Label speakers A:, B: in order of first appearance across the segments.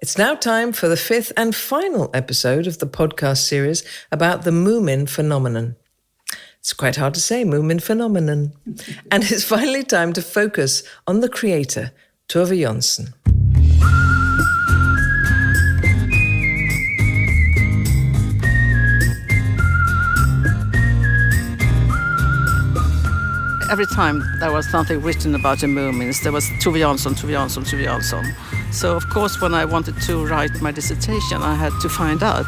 A: It's now time for the fifth and final episode of the podcast series about the Moomin phenomenon. It's quite hard to say, Moomin phenomenon. And it's finally time to focus on the creator, Tove Jansson.
B: Every time there was something written about the Moomins, there was Tove Jansson, Tove Jansson, Tove Jansson. So, of course, when I wanted to write my dissertation, I had to find out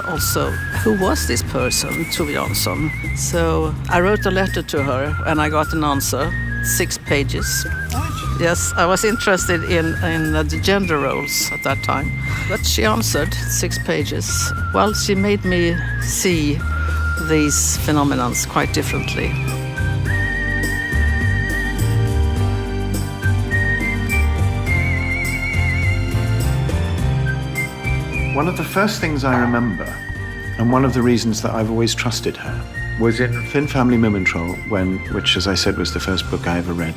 B: also who was this person, Tove Jansson. So I wrote a letter to her and I got an answer, 6 pages. Yes, I was interested in the gender roles at that time. But she answered 6 pages. Well, she made me see these phenomena quite differently.
C: One of the first things I remember, and one of the reasons that I've always trusted her, was in Finn Family Moomin Troll, which, as I said, was the first book I ever read.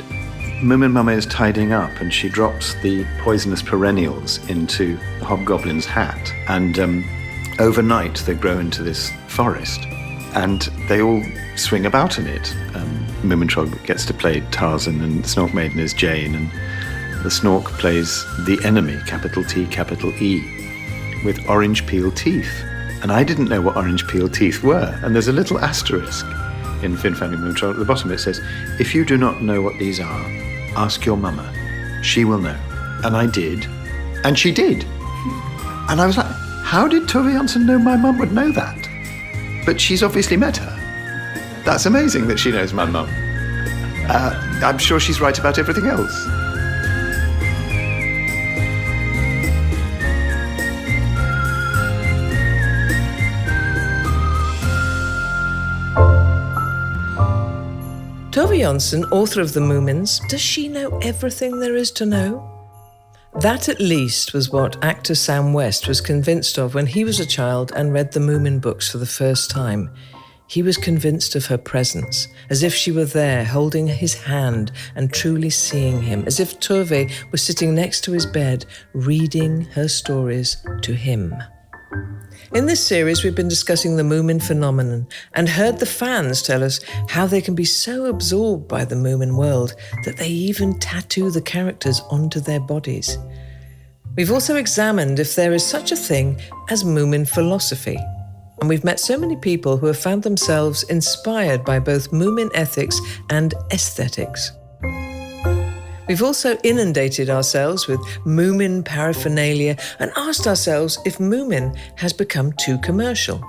C: Moomin Mama is tidying up and she drops the poisonous perennials into the hobgoblin's hat. And overnight they grow into this forest and they all swing about in it. Moomin Troll gets to play Tarzan and the Snork Maiden is Jane, and the Snork plays the enemy, capital T, capital E, with orange peel teeth. And I didn't know what orange peel teeth were. And there's a little asterisk in Finn Family Moomin Troll. At the bottom it says, if you do not know what these are, ask your mama. She will know. And I did. And she did. And I was like, how did Tove Jansson know my mum would know that? But she's obviously met her. That's amazing that she knows my mum. I'm sure she's right about everything else.
A: Tove Jansson, author of The Moomins, does she know everything there is to know? That at least was what actor Sam West was convinced of when he was a child and read the Moomin books for the first time. He was convinced of her presence, as if she were there holding his hand and truly seeing him, as if Tove was sitting next to his bed, reading her stories to him. In this series, we've been discussing the Moomin phenomenon and heard the fans tell us how they can be so absorbed by the Moomin world that they even tattoo the characters onto their bodies. We've also examined if there is such a thing as Moomin philosophy, and we've met so many people who have found themselves inspired by both Moomin ethics and aesthetics. We've also inundated ourselves with Moomin paraphernalia and asked ourselves if Moomin has become too commercial.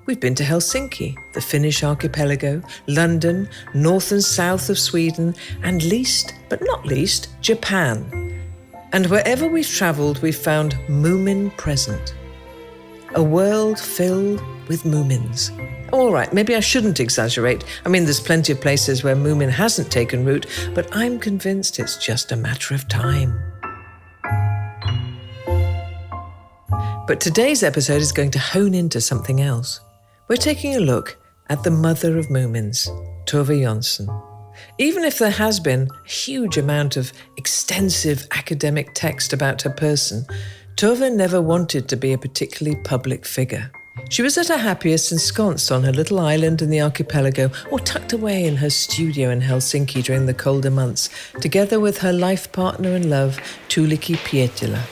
A: We've been to Helsinki, the Finnish archipelago, London, north and south of Sweden, and least, but not least, Japan. And wherever we've travelled, we've found Moomin present. A world filled with Moomins. All right, maybe I shouldn't exaggerate. I mean, there's plenty of places where Moomin hasn't taken root, but I'm convinced it's just a matter of time. But today's episode is going to hone into something else. We're taking a look at the mother of Moomins, Tove Jansson. Even if there has been a huge amount of extensive academic text about her person, Tove never wanted to be a particularly public figure. She was at her happiest ensconced on her little island in the archipelago or tucked away in her studio in Helsinki during the colder months, together with her life partner and love, Tuulikki Pietilä.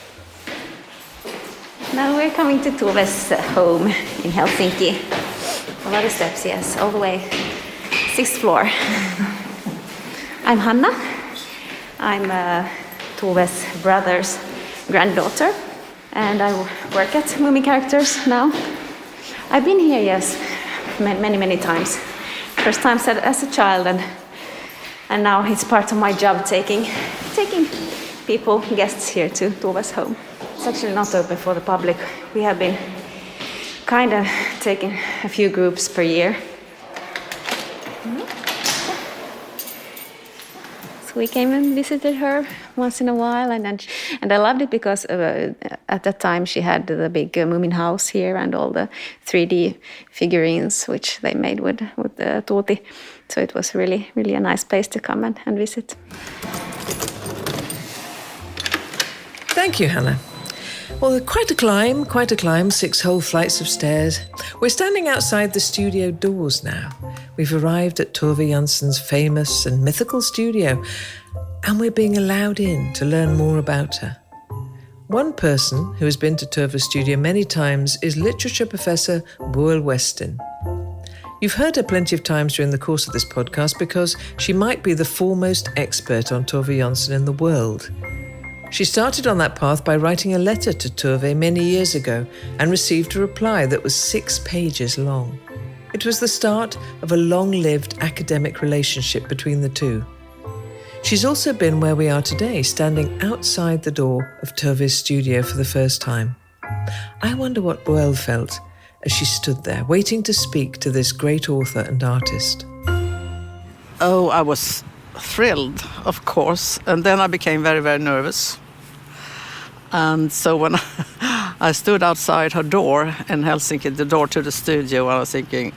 D: Now we're coming to Tove's home in Helsinki. A lot of steps, yes, all the way. 6th floor. I'm Hanna. I'm Tove's brother's granddaughter, and I work at Moomin Characters now. I've been here, yes, many times. First time as a child, and now it's part of my job taking people, guests here to Tove's home. It's actually not open for the public. We have been kind of taking a few groups per year. So we came and visited her once in a while, and I loved it because at that time she had the big Moomin house here and all the 3D figurines which they made with the Tuuti. So it was really a nice place to come and visit.
A: Thank you, Hannah. Well, quite a climb, 6 whole flights of stairs. We're standing outside the studio doors now. We've arrived at Tove Jansson's famous and mythical studio, and we're being allowed in to learn more about her. One person who has been to Tove's studio many times is literature professor Boel Westin. You've heard her plenty of times during the course of this podcast because she might be the foremost expert on Tove Jansson in the world. She started on that path by writing a letter to Tove many years ago and received a reply that was 6 pages long. It was the start of a long-lived academic relationship between the two. She's also been where we are today, standing outside the door of Tove's studio for the first time. I wonder what Boel felt as she stood there, waiting to speak to this great author and artist.
B: Oh, I was thrilled, of course, and then I became very, very nervous. And so when I stood outside her door in Helsinki, the door to the studio, I was thinking,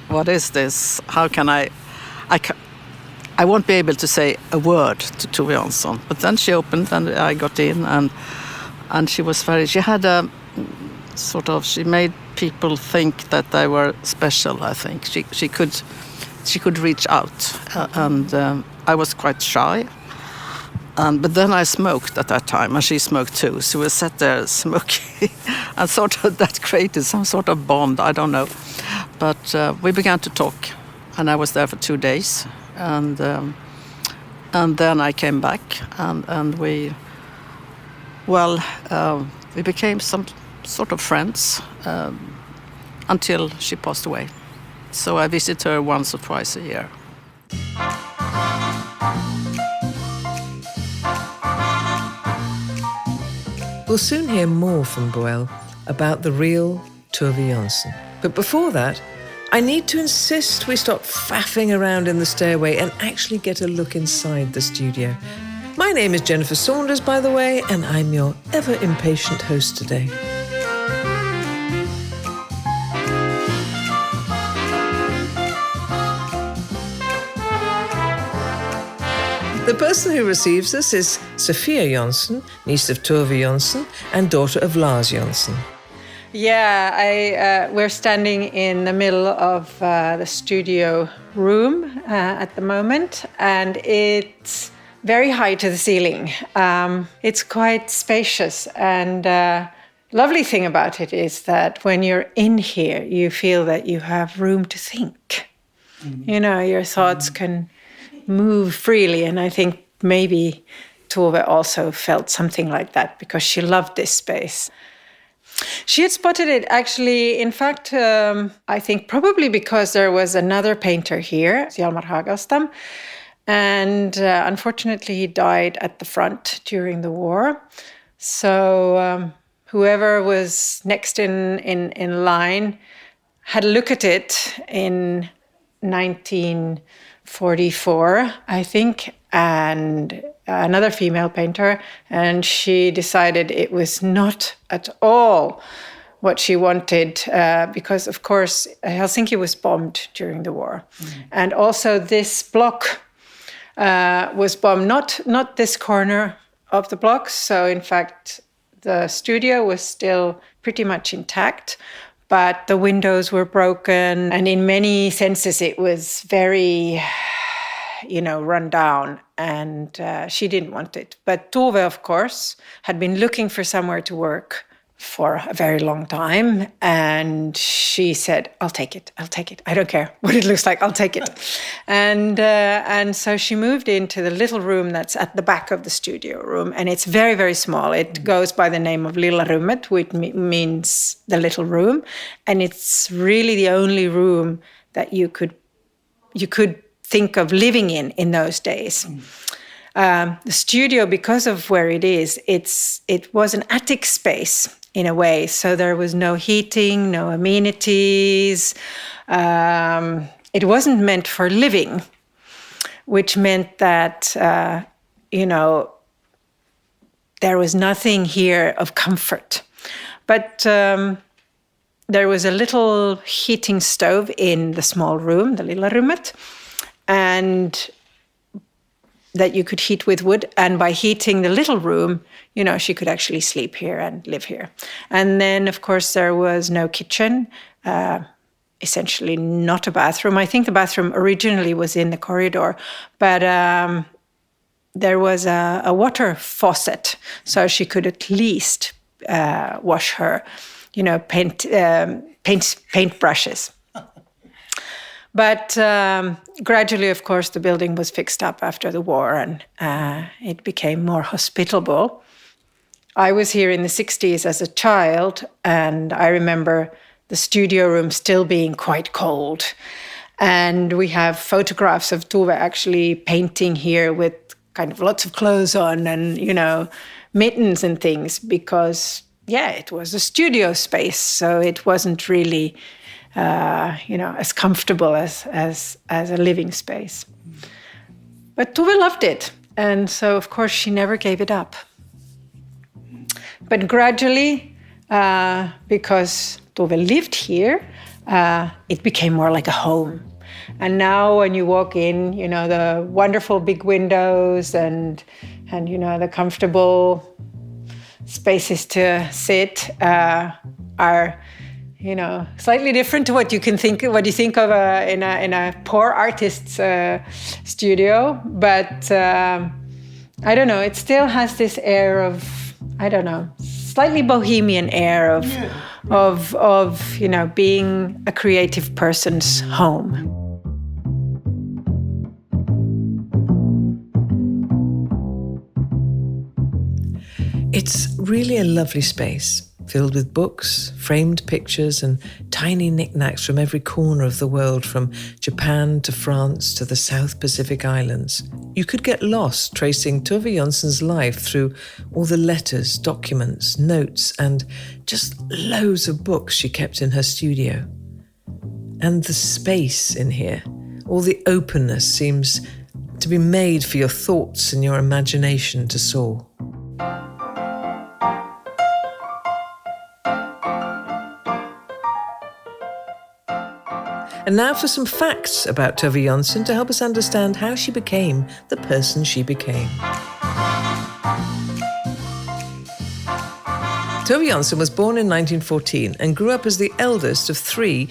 B: what is this? How can I won't be able to say a word to Tove Jansson. But then she opened and I got in, and she was she had a she made people think that they were special, I think. She could reach out, and I was quite shy. But then I smoked at that time, and she smoked too. So we sat there smoking, and that created some sort of bond, I don't know. But we began to talk, and I was there for 2 days. And then I came back, and we became some sort of friends until she passed away. So I visit her once or twice a year.
A: We'll soon hear more from Boel about the real Tove Jansson. But before that, I need to insist we stop faffing around in the stairway and actually get a look inside the studio. My name is Jennifer Saunders, by the way, and I'm your ever-impatient host today. The person who receives us is Sophia Jansson, niece of Tove Jansson and daughter of Lars Jansson.
E: Yeah, we're standing in the middle of the studio room at the moment, and it's very high to the ceiling. It's quite spacious, and lovely thing about it is that when you're in here, you feel that you have room to think. Mm-hmm. You know, your thoughts can move freely, and I think maybe Tove also felt something like that because she loved this space. She had spotted it actually, in fact, I think probably because there was another painter here, Hjalmar Hagastam, and unfortunately he died at the front during the war. So whoever was next in line had a look at it in 1944, I think, and another female painter, and she decided it was not at all what she wanted because, of course, Helsinki was bombed during the war. Mm-hmm. And also this block was bombed, not this corner of the block. So, in fact, the studio was still pretty much intact, but the windows were broken, and in many senses it was very, run down, and she didn't want it. But Tove, of course, had been looking for somewhere to work for a very long time, and she said, I'll take it. I don't care what it looks like, I'll take it. And so she moved into the little room that's at the back of the studio room, and it's very, very small. It goes by the name of Lilla Rummet, which means the little room, and it's really the only room that you could think of living in those days. The studio, because of where it is, it was an attic space in a way. So there was no heating, no amenities. It wasn't meant for living, which meant that, there was nothing here of comfort. But there was a little heating stove in the small room, the Lilla Rummet. And that you could heat with wood. And by heating the little room, she could actually sleep here and live here. And then, of course, there was no kitchen, essentially not a bathroom. I think the bathroom originally was in the corridor, but there was a water faucet, so she could at least wash her, paint brushes. But gradually, of course, the building was fixed up after the war, and it became more hospitable. I was here in the 60s as a child, and I remember the studio room still being quite cold. And we have photographs of Tove actually painting here with kind of lots of clothes on and, mittens and things, because, it was a studio space, so it wasn't really as comfortable as a living space. But Tove loved it, and so of course she never gave it up. But gradually, because Tove lived here, it became more like a home. And now when you walk in, the wonderful big windows and the comfortable spaces to sit are slightly different to what you think of in a poor artist's studio. But I don't know, it still has this air of, slightly bohemian air of being a creative person's home.
A: It's really a lovely space, filled with books, framed pictures, and tiny knickknacks from every corner of the world, from Japan to France to the South Pacific Islands. You could get lost tracing Tove Jansson's life through all the letters, documents, notes, and just loads of books she kept in her studio. And the space in here, all the openness, seems to be made for your thoughts and your imagination to soar. And now for some facts about Tove Jansson to help us understand how she became the person she became. Tove Jansson was born in 1914 and grew up as the eldest of three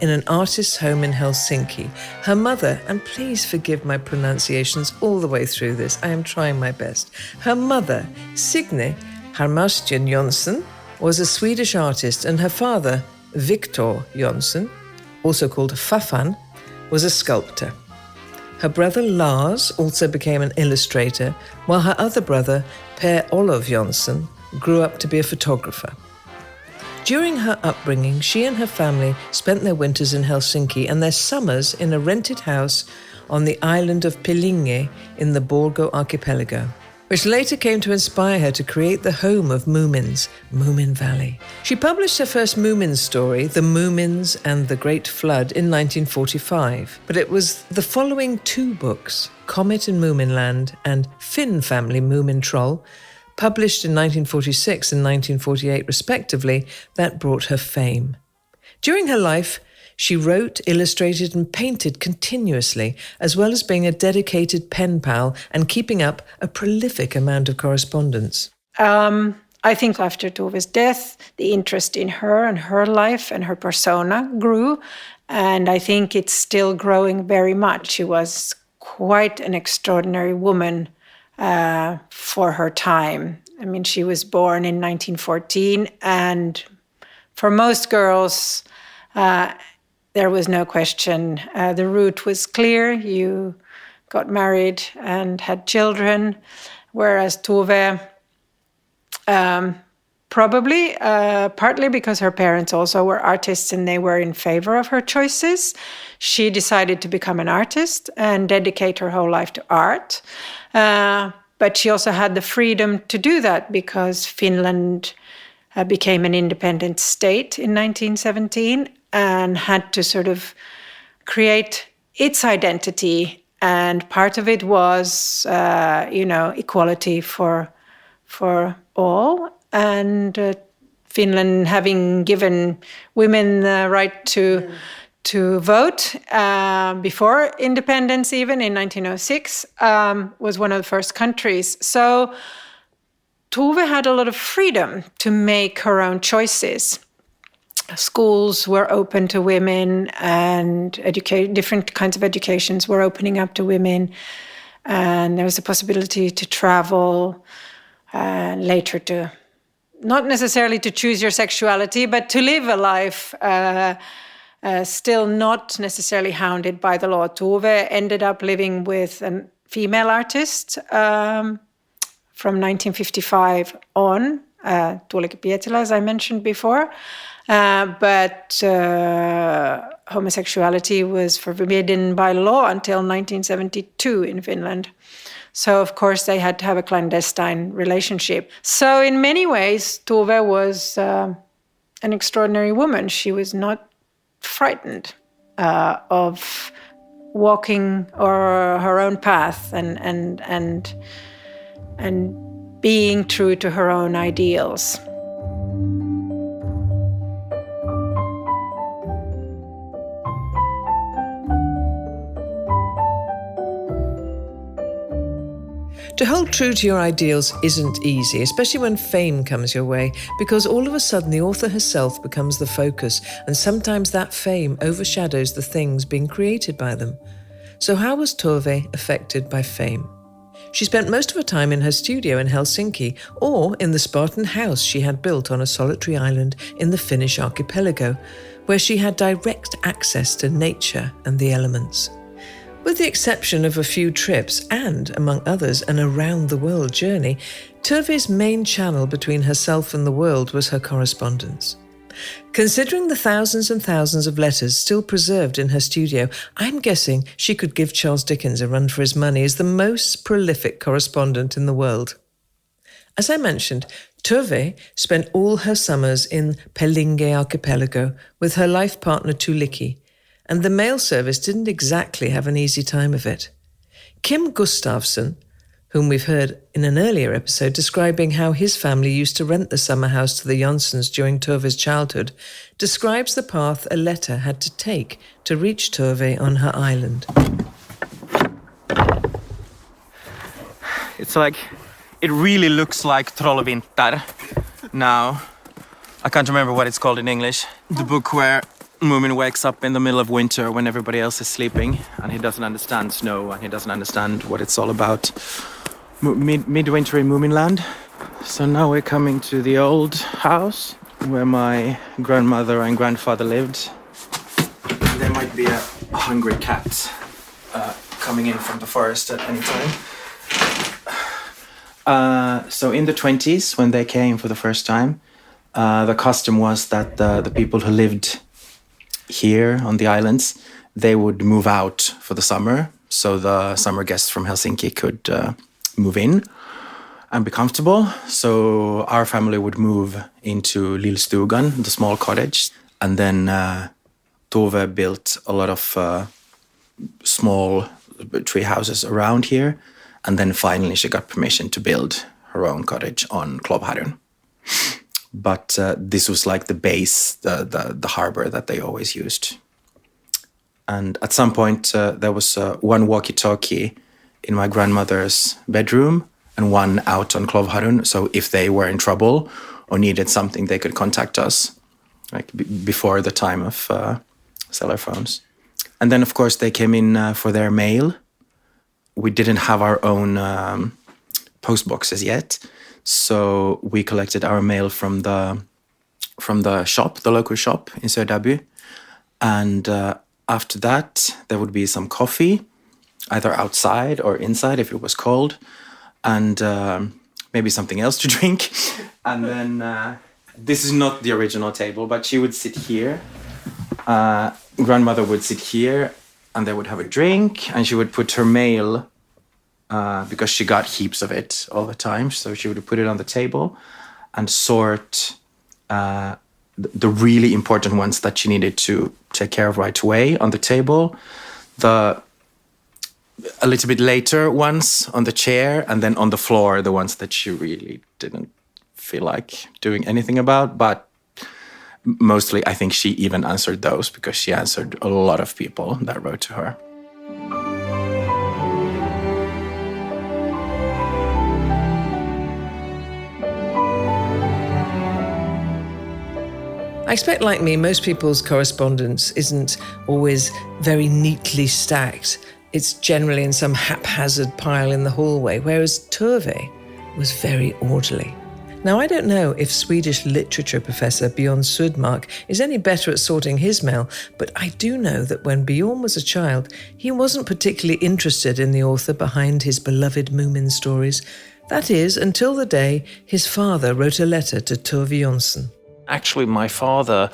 A: in an artist's home in Helsinki. Her mother, and please forgive my pronunciations all the way through this, I am trying my best. Her mother, Signe Harmastian Jansson, was a Swedish artist, and her father, Victor Jansson, also called Faffan, was a sculptor. Her brother Lars also became an illustrator, while her other brother, Per-Olof Jansson, grew up to be a photographer. During her upbringing, she and her family spent their winters in Helsinki and their summers in a rented house on the island of Pelinge in the Borgo archipelago, which later came to inspire her to create the home of Moomins, Moomin Valley. She published her first Moomin story, The Moomins and the Great Flood, in 1945, but it was the following two books, Comet in Moominland and Finn Family Moomin Troll, published in 1946 and 1948 respectively, that brought her fame. During her life, she wrote, illustrated, and painted continuously, as well as being a dedicated pen pal and keeping up a prolific amount of correspondence.
E: I think after Tove's death, the interest in her and her life and her persona grew, and I think it's still growing very much. She was quite an extraordinary woman for her time. I mean, she was born in 1914, and for most girls, there was no question. The route was clear. You got married and had children, whereas Tove, probably partly because her parents also were artists and they were in favor of her choices, she decided to become an artist and dedicate her whole life to art. But she also had the freedom to do that because Finland became an independent state in 1917 and had to sort of create its identity. And part of it was, equality for all. And Finland having given women the right to vote before independence, even in 1906, was one of the first countries. So Tove had a lot of freedom to make her own choices. Schools were open to women, and different kinds of educations were opening up to women. And there was a possibility to travel, later to, not necessarily to choose your sexuality, but to live a life still not necessarily hounded by the law. Tove ended up living with a female artist from 1955 on, Tuulikki Pietilä, as I mentioned before. But homosexuality was forbidden by law until 1972 in Finland. So, of course, they had to have a clandestine relationship. So, in many ways, Tove was an extraordinary woman. She was not frightened of walking her own path and being true to her own ideals.
A: To hold true to your ideals isn't easy, especially when fame comes your way, because all of a sudden the author herself becomes the focus, and sometimes that fame overshadows the things being created by them. So how was Tove affected by fame? She spent most of her time in her studio in Helsinki, or in the Spartan house she had built on a solitary island in the Finnish archipelago, where she had direct access to nature and the elements. With the exception of a few trips and, among others, an around-the-world journey, Tove's main channel between herself and the world was her correspondence. Considering the thousands and thousands of letters still preserved in her studio, I'm guessing she could give Charles Dickens a run for his money as the most prolific correspondent in the world. As I mentioned, Tove spent all her summers in Pellinge archipelago with her life partner Tuulikki, and the mail service didn't exactly have an easy time of it. Kim Gustafsson, whom we've heard in an earlier episode describing how his family used to rent the summer house to the Janssons during Tove's childhood, describes the path a letter had to take to reach Tove on her island.
F: It's like, it really looks like Trollvinter now. I can't remember what it's called in English. The book where Moomin wakes up in the middle of winter when everybody else is sleeping, and he doesn't understand snow, and he doesn't understand what it's all about. Midwinter in Moomin land. So now we're coming to the old house where my grandmother and grandfather lived. There might be a hungry cat coming in from the forest at any time. So in the 20s, when they came for the first time, the custom was that the people who lived here on the islands, they would move out for the summer, so the summer guests from Helsinki could move in and be comfortable. So our family would move into Lillstugan, the small cottage, and then Tove built a lot of small tree houses around here, and then finally she got permission to build her own cottage on Klovharun. But this was like the base, the harbor that they always used. And at some point, there was one walkie-talkie in my grandmother's bedroom and one out on Klovharun. So if they were in trouble or needed something, they could contact us, like before the time of cellular phones. And then, of course, they came in for their mail. We didn't have our own post boxes yet. So we collected our mail from the shop, the local shop in Söderby. And after that, there would be some coffee, either outside or inside if it was cold, and maybe something else to drink. And then this is not the original table, but she would sit here. Grandmother would sit here, and they would have a drink, and she would put her mail, because she got heaps of it all the time. So she would put it on the table and sort the really important ones that she needed to take care of right away on the table. A little bit later ones on the chair, and then on the floor, the ones that she really didn't feel like doing anything about. But Mostly, I think she even answered those because she answered a lot of people that wrote to her.
A: I expect, like me, most people's correspondence isn't always very neatly stacked. It's generally in some haphazard pile in the hallway, whereas Tove was very orderly. Now, I don't know if Swedish literature professor Björn Sudmark is any better at sorting his mail, but I do know that when Björn was a child, he wasn't particularly interested in the author behind his beloved Moomin stories. That is, until the day his father wrote a letter to Tove Jansson.
F: Actually, my father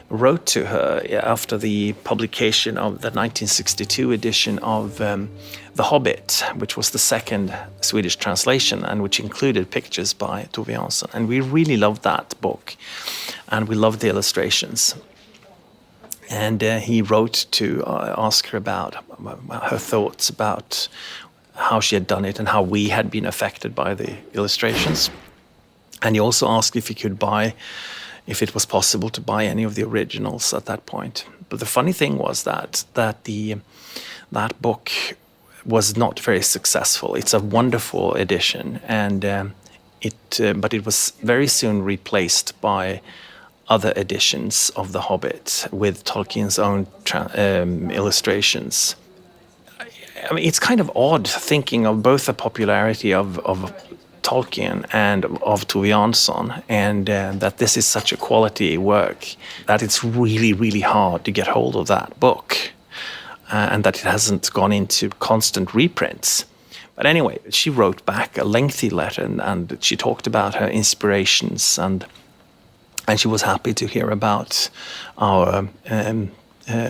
F: wrote to her after the publication of the 1962 edition of The Hobbit, which was the second Swedish translation and which included pictures by Tove Jansson. And we really loved that book, and we loved the illustrations. And he wrote to ask her about her thoughts about how she had done it and how we had been affected by the illustrations. And he also asked if it was possible to buy any of the originals at that point. But the funny thing was that that book was not very successful. It's a wonderful edition, and but it was very soon replaced by other editions of The Hobbit with Tolkien's own illustrations. I mean, it's kind of odd thinking of both the popularity of Tolkien and of Tove Jansson, and that this is such a quality work that it's really, really hard to get hold of that book, and that it hasn't gone into constant reprints. But anyway, she wrote back a lengthy letter, and she talked about her inspirations, and she was happy to hear about our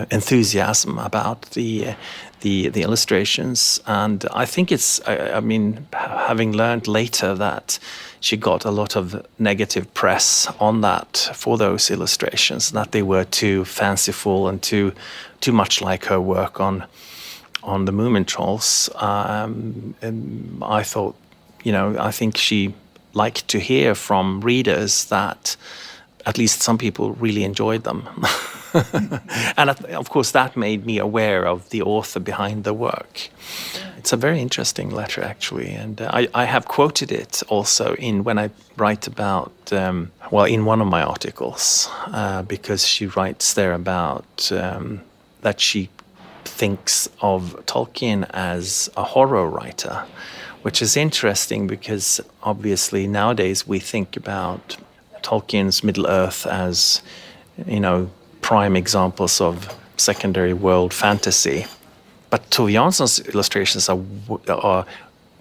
F: enthusiasm about the illustrations. And I think having learned later that she got a lot of negative press on that for those illustrations, that they were too fanciful and too much like her work on the Moomin trolls. And I thought, I think she liked to hear from readers that at least some people really enjoyed them. And of course, that made me aware of the author behind the work. It's a very interesting letter, actually, and I have quoted it also when I write about, in one of my articles, because she writes there about that she thinks of Tolkien as a horror writer, which is interesting because obviously nowadays we think about Tolkien's Middle-earth as, prime examples of secondary world fantasy. But Tove Jansson's illustrations are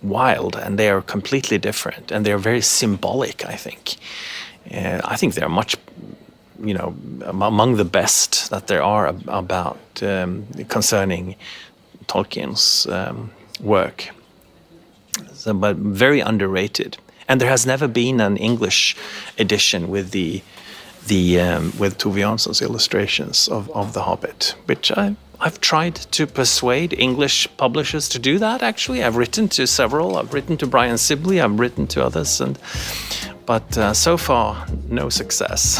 F: wild, and they are completely different, and they're very symbolic, I think. I think they're much, among the best that there are about concerning Tolkien's work. But very underrated. And there has never been an English edition with with Tove Jansson's illustrations of The Hobbit, which I've tried to persuade English publishers to do that, actually. I've written to several. I've written to Brian Sibley. I've written to others. But so far, no success.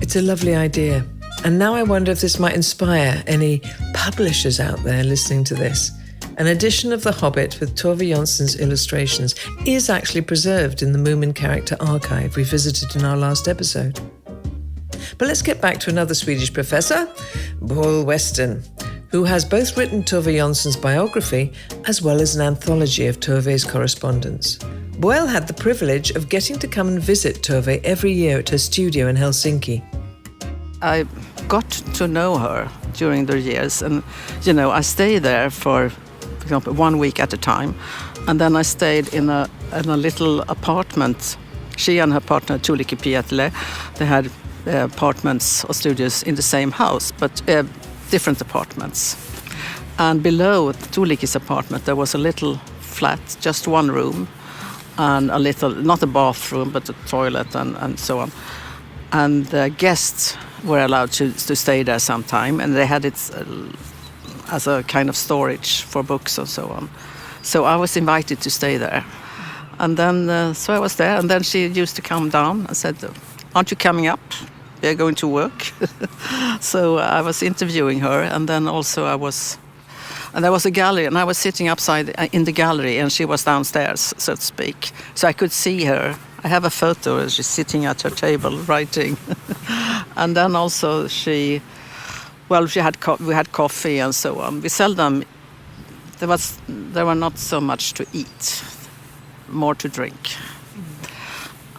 A: It's a lovely idea. And now I wonder if this might inspire any publishers out there listening to this. An edition of The Hobbit with Tove Jansson's illustrations is actually preserved in the Moomin character archive we visited in our last episode. But let's get back to another Swedish professor, Boel Weston, who has both written Tove Jansson's biography as well as an anthology of Tove's correspondence. Boel had the privilege of getting to come and visit Tove every year at her studio in Helsinki.
B: I got to know her during the years, and I stayed there for example 1 week at a time, and then I stayed in a little apartment. She and her partner Tuulikki Pietilä, they had apartments or studios in the same house, but different apartments. And below Tuulikki's apartment there was a little flat, just one room, and a little, not a bathroom, but a toilet and so on. And the guests were allowed to stay there sometime, and they had it as a kind of storage for books and so on. So I was invited to stay there. And then, so I was there, and then she used to come down and said, "Aren't you coming up? We're going to work." So I was interviewing her, and then also and there was a gallery, and I was sitting upside in the gallery, and she was downstairs, so to speak. So I could see her. I have a photo as she's sitting at her table writing. And then also we had coffee and so on. We seldom, there were not so much to eat, more to drink.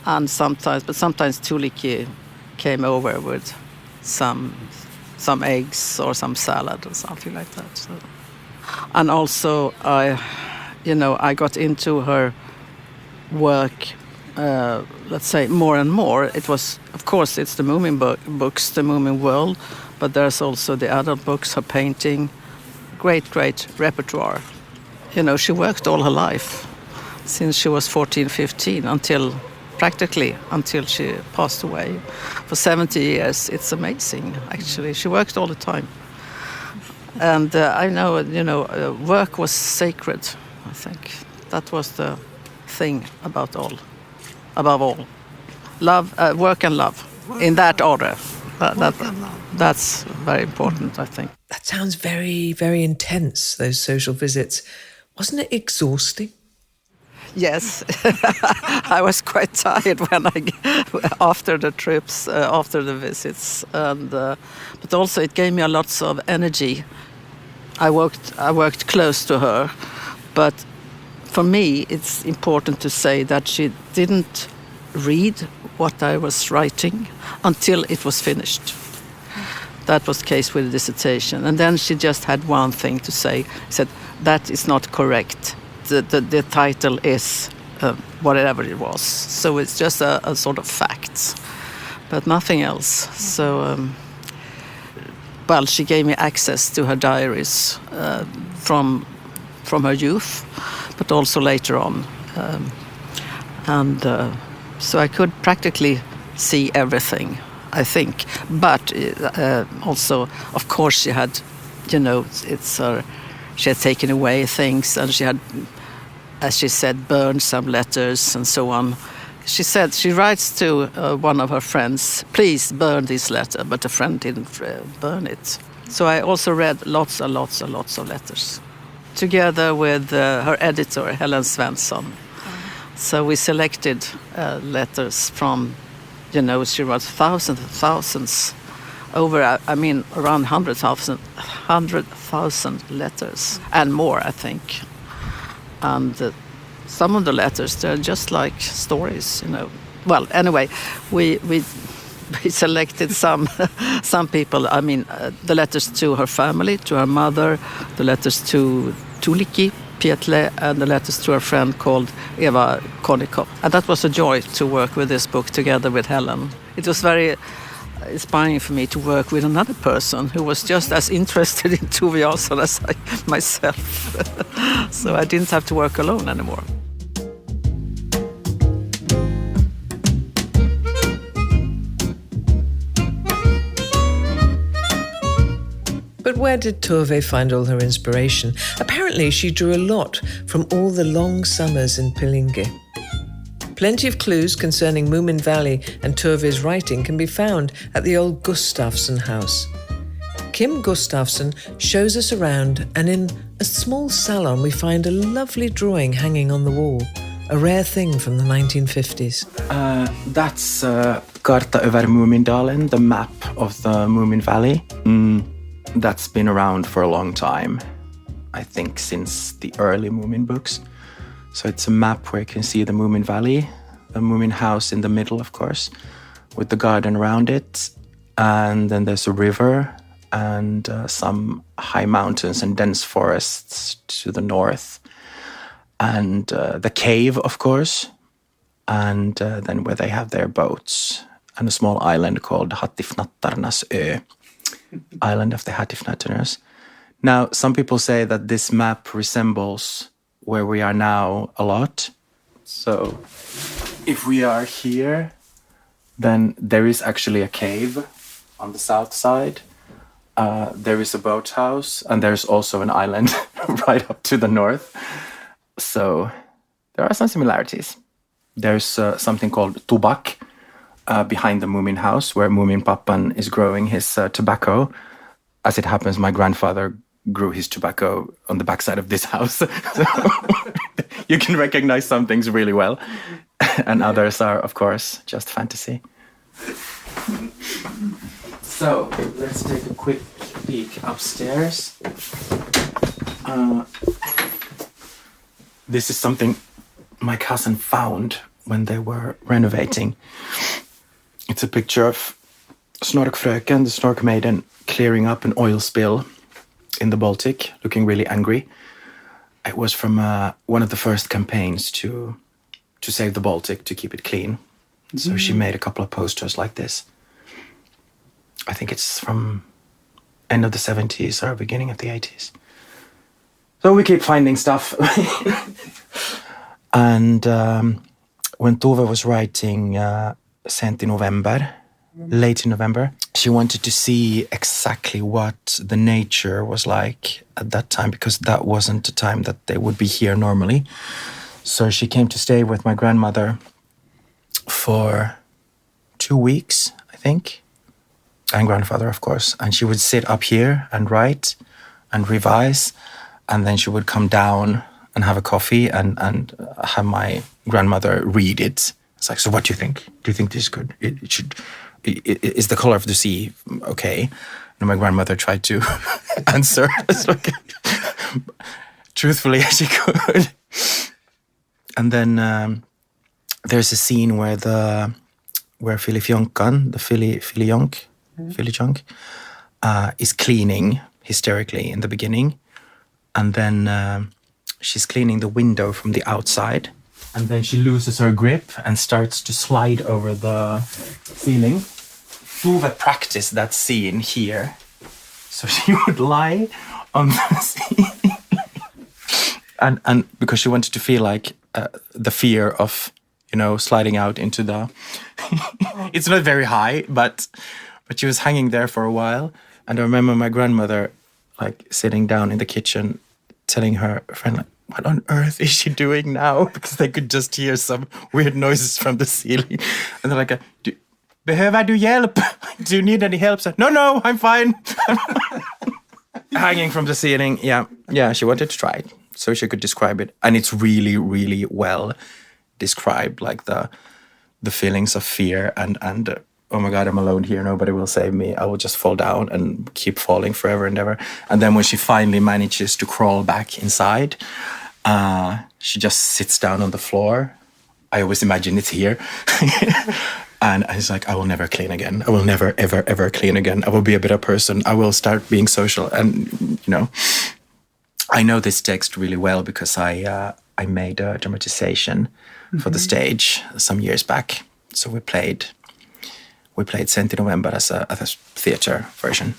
B: And sometimes Tuulikki came over with some eggs or some salad or something like that. So. And also I got into her work, let's say, more and more. It was, of course, it's the Moomin books, the Moomin world, but there's also the adult books, her painting, great repertoire. She worked all her life, since she was 14, 15, until she passed away. For 70 years, it's amazing, actually. She worked all the time. And I know, work was sacred, I think. That was the thing above all. Love, work and love, in that order. That's very important, I think.
A: That sounds very, very intense, those social visits. Wasn't it exhausting?
B: Yes, I was quite tired after the trips, after the visits, and but also it gave me a lot of energy. I worked close to her, but for me it's important to say that she didn't read what I was writing until it was finished. That was the case with the dissertation, and then she just had one thing to say. She said, "That is not correct. The title is whatever it was." So it's just a sort of fact, but nothing else. So, she gave me access to her diaries from her youth, but also later on. So I could practically see everything, I think. But also, of course, she had, she had taken away things, and she had, as she said, burned some letters and so on. She said, she writes to one of her friends, "Please burn this letter," but the friend didn't burn it. So I also read lots and lots and lots of letters, together with her editor, Helen Svensson. So we selected letters from, she wrote thousands, around 100,000 letters and more, I think. And some of the letters, they're just like stories, Well, anyway, we selected some people. The letters to her family, to her mother, the letters to Tuulikki Pietilä, and the letters to her friend called Eva Konnikov. And that was a joy to work with this book together with Helen. It was very inspiring for me to work with another person who was just as interested in Tove Jansson as myself. So I didn't have to work alone anymore.
A: But where did Tove find all her inspiration? Apparently she drew a lot from all the long summers in Pelinge. Plenty of clues concerning Moomin Valley and Tove's writing can be found at the old Gustafsson house. Kim Gustafsson shows us around, and in a small salon we find a lovely drawing hanging on the wall, a rare thing from the 1950s.
F: That's Karta över Moomindalen, the map of the Moomin Valley. That's been around for a long time, I think since the early Moomin books. So it's a map where you can see the Moomin Valley, the Moomin house in the middle, of course, with the garden around it. And then there's a river and some high mountains and dense forests to the north. And the cave, of course, and then where they have their boats, and a small island called Hattifnattarnas Ö, Island of the Hattifnatterners. Now, some people say that this map resembles where we are now a lot. So if we are here, then there is actually a cave on the south side. There is a boathouse, and there's also an island right up to the north. So there are some similarities. There's something called tobak behind the Moomin house, where Moomin Pappan is growing his tobacco. As it happens, my grandfather grew his tobacco on the backside of this house. So you can recognize some things really well. And others are, of course, just fantasy. So let's take a quick peek upstairs. This is something my cousin found when they were renovating. It's a picture of Snorkfröken, the Snork Maiden, clearing up an oil spill in the Baltic, looking really angry. It was from one of the first campaigns to save the Baltic, to keep it clean. So she made a couple of posters like this. I think it's from end of the 70s or beginning of the 80s. So we keep finding stuff. And when Tove was writing Sent in November, late in November, she wanted to see exactly what the nature was like at that time, because that wasn't the time that they would be here normally. So she came to stay with my grandmother for 2 weeks, I think, and grandfather, of course. And she would sit up here and write and revise, and then she would come down and have a coffee and have my grandmother read it. It's like, so what do you think? Do you think this is good? It should... Is the color of the sea okay? And my grandmother tried to answer as truthfully as she could. And then there's a scene where Filifjonkan, the Filijonk, is cleaning hysterically in the beginning, and then she's cleaning the window from the outside. And then she loses her grip and starts to slide over the ceiling. Tove practiced that scene here. So she would lie on the ceiling. and because she wanted to feel like the fear of, sliding out into the... It's not very high, but she was hanging there for a while. And I remember my grandmother sitting down in the kitchen telling her friend, what on earth is she doing now? Because they could just hear some weird noises from the ceiling. And they're like, behöver du hjälp? Do you need any help? So, no, I'm fine. Hanging from the ceiling. Yeah, she wanted to try it so she could describe it. And it's really, really well described, like the feelings of fear and oh my God, I'm alone here. Nobody will save me. I will just fall down and keep falling forever and ever. And then when she finally manages to crawl back inside, she just sits down on the floor. I always imagine it's here. And it's like, I will never clean again. I will never, ever, ever clean again. I will be a better person. I will start being social. And, I know this text really well because I made a dramatization for the stage some years back. So we played Sent in November as a theatre version.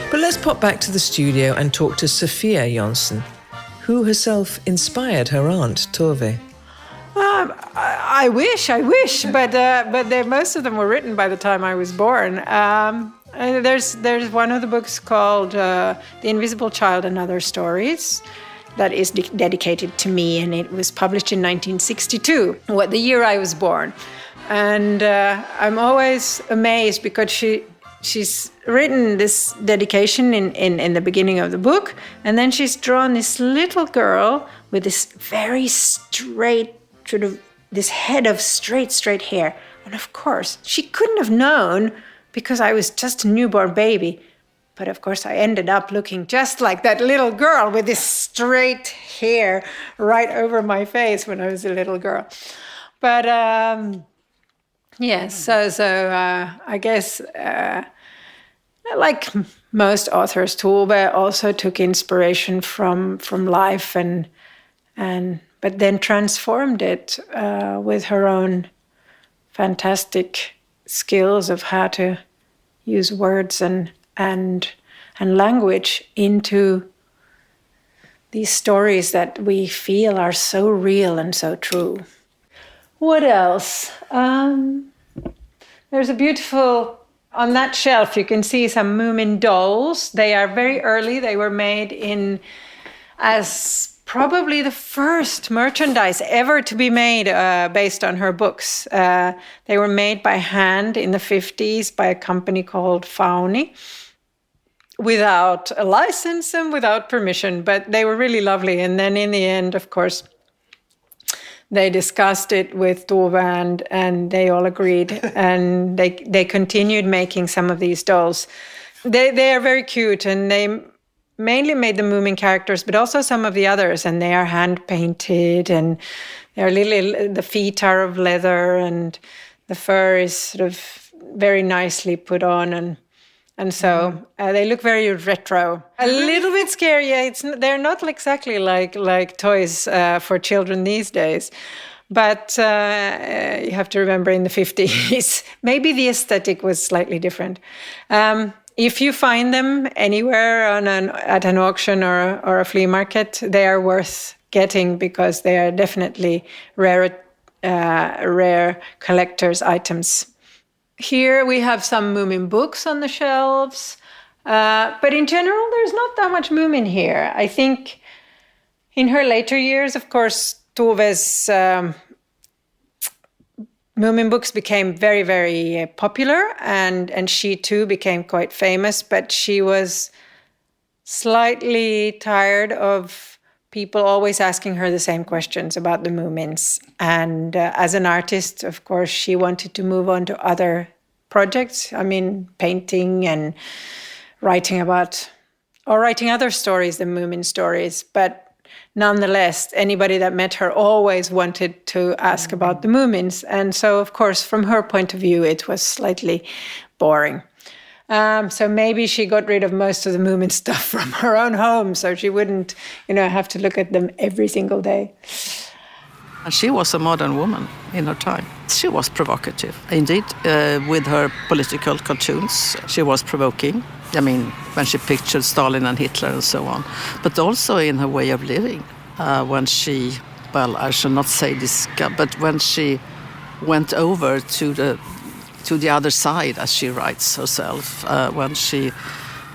A: But let's pop back to the studio and talk to Sophia Jansson, who herself inspired her aunt, Tove.
E: I wish, but most of them were written by the time I was born. There's one of the books called The Invisible Child and Other Stories that is dedicated to me, and it was published in 1962, the year I was born. And I'm always amazed because she's written this dedication in the beginning of the book, and then she's drawn this little girl with this very straight, sort of this head of straight hair. And of course, she couldn't have known because I was just a newborn baby. But of course, I ended up looking just like that little girl with this straight hair right over my face when I was a little girl. But yes, so I guess like most authors, Tove also took inspiration from life but then transformed it with her own fantastic skills of how to use words and language into these stories that we feel are so real and so true. What else? There's a beautiful, on that shelf you can see some Moomin dolls. They are very early. They were made as probably the first merchandise ever to be made based on her books. They were made by hand in the 50s by a company called Fauni, without a license and without permission, but they were really lovely. And then in the end, of course, they discussed it with Tove and they all agreed, and they continued making some of these dolls. They are very cute, and they mainly made the Moomin characters, but also some of the others, and they are hand painted, and they're the feet are of leather, and the fur is sort of very nicely put on, and so they look very retro. A little bit scary. Yeah, they're not exactly like toys for children these days, but you have to remember in the 50s, maybe the aesthetic was slightly different. If you find them anywhere at an auction or a flea market, they are worth getting because they are definitely rare collector's items. Here we have some Moomin books on the shelves, but in general, there's not that much Moomin here. I think in her later years, of course, Tove's Moomin books became very, very popular, and she too became quite famous, but she was slightly tired of people always asking her the same questions about the Moomins. And as an artist, of course, she wanted to move on to other projects. I mean, painting and writing other stories than Moomin stories. But nonetheless, anybody that met her always wanted to ask about the Moomins. And so, of course, from her point of view, it was slightly boring. So maybe she got rid of most of the Moomin stuff from her own home, so she wouldn't, have to look at them every single day.
B: And she was a modern woman in her time. She was provocative. Indeed, with her political cartoons, she was provoking. I mean, when she pictured Stalin and Hitler and so on. But also in her way of living. When she, I shall not say this, but when she went over to the other side, as she writes herself, when she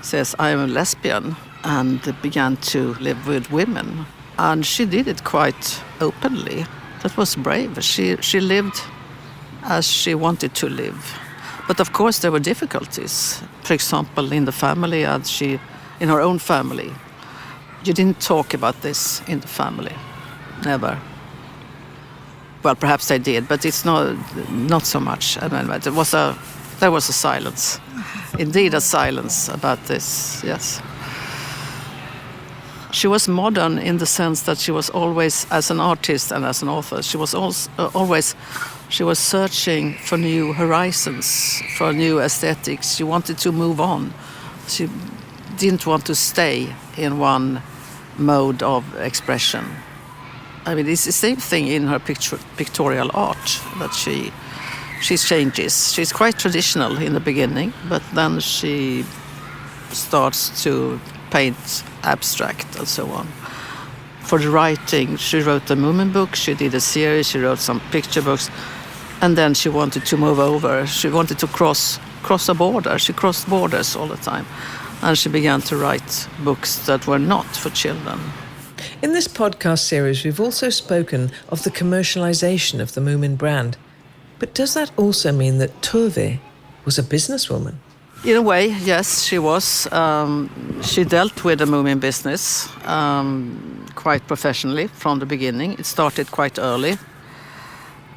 B: says, I am a lesbian, and began to live with women. And she did it quite openly. That was brave. She lived as she wanted to live. But of course there were difficulties. For example, in the family, in her own family. You didn't talk about this in the family. Never. Well, perhaps they did, but it's not so much. I mean, there was a silence. Indeed, a silence about this, yes. She was modern in the sense that she was always, as an artist and as an author, she was always searching for new horizons, for new aesthetics. She wanted to move on. She didn't want to stay in one mode of expression. I mean, it's the same thing in her pictorial art, that she changes. She's quite traditional in the beginning, but then she starts to paint abstract and so on. For the writing, she wrote the Moomin book, she did a series, she wrote some picture books, and then she wanted to move over. She wanted to cross a border. She crossed borders all the time. And she began to write books that were not for children.
A: In this podcast series, we've also spoken of the commercialization of the Moomin brand. But does that also mean that Tove was a businesswoman?
B: In a way, yes, she was. She dealt with the Moomin business quite professionally from the beginning. It started quite early,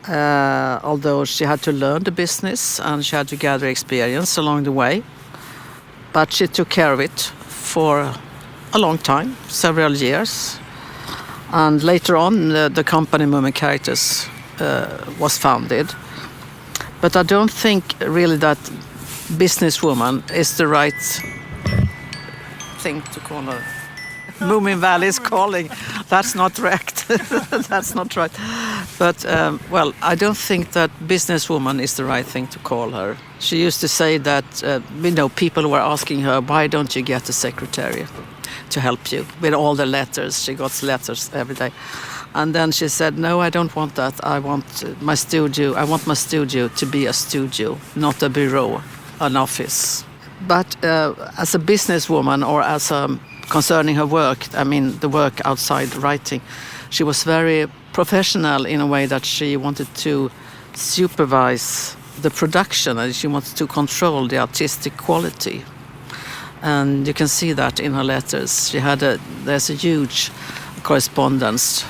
B: although she had to learn the business and she had to gather experience along the way. But she took care of it for a long time, several years. And later on, the company Moomin Characters was founded. But I don't think really that businesswoman is the right thing to call her. Moomin Valley is calling. That's not correct. That's not right. But, I don't think that businesswoman is the right thing to call her. She used to say that, people were asking her, why don't you get a secretary? to help you with all the letters. She got letters every day. And then she said, no, I don't want that. I want my studio to be a studio, not a bureau, an office. But as a businesswoman or concerning her work, I mean the work outside writing, she was very professional in a way that she wanted to supervise the production and she wanted to control the artistic quality. And you can see that in her letters. There's a huge correspondence